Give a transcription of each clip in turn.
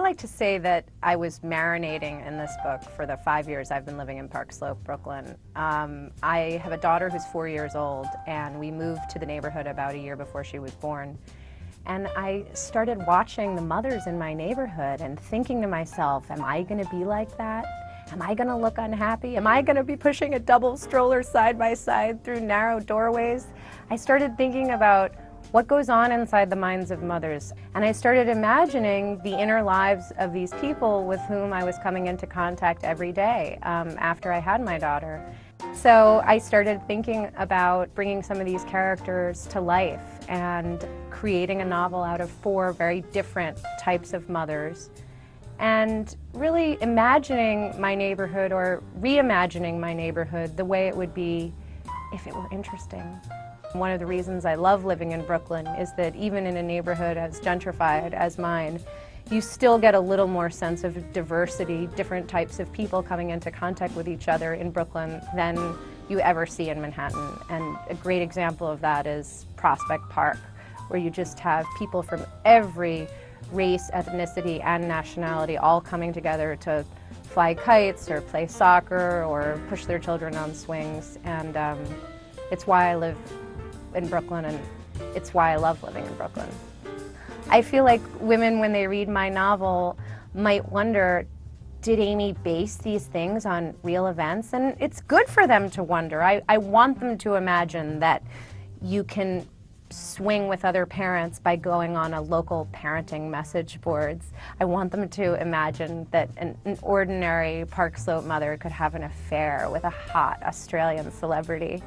like to say that I was marinating in this book for the 5 years I've been living in Park Slope, Brooklyn. I have a daughter who's 4 years old, and we moved to the neighborhood about a year before she was born. And I started watching the mothers in my neighborhood and thinking to myself, am I going to be like that? Am I going to look unhappy? Am I going to be pushing a double stroller side by side through narrow doorways? I started thinking about what goes on inside the minds of mothers. And I started imagining the inner lives of these people with whom I was coming into contact every day after I had my daughter. So I started thinking about bringing some of these characters to life and creating a novel out of 4 very different types of mothers, and really imagining my neighborhood, or reimagining my neighborhood the way it would be if it were interesting. One of the reasons I love living in Brooklyn is that even in a neighborhood as gentrified as mine, you still get a little more sense of diversity, different types of people coming into contact with each other in Brooklyn than you ever see in Manhattan. And a great example of that is Prospect Park, where you just have people from every race, ethnicity, and nationality all coming together to fly kites or play soccer or push their children on swings. And it's why I live in Brooklyn, and it's why I love living in Brooklyn. I feel like women, when they read my novel, might wonder, did Amy base these things on real events? And it's good for them to wonder. I want them to imagine that you can swing with other parents by going on a local parenting message boards. I want them to imagine that an ordinary Park Slope mother could have an affair with a hot Australian celebrity.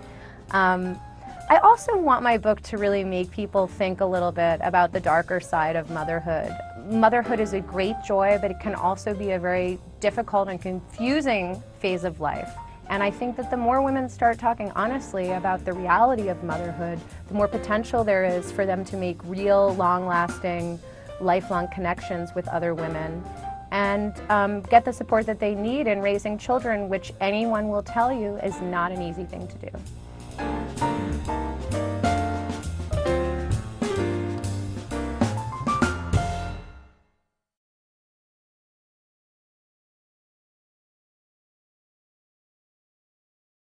I also want my book to really make people think a little bit about the darker side of motherhood. Motherhood is a great joy, but it can also be a very difficult and confusing phase of life. And I think that the more women start talking honestly about the reality of motherhood, the more potential there is for them to make real, long-lasting, lifelong connections with other women, and get the support that they need in raising children, which anyone will tell you is not an easy thing to do.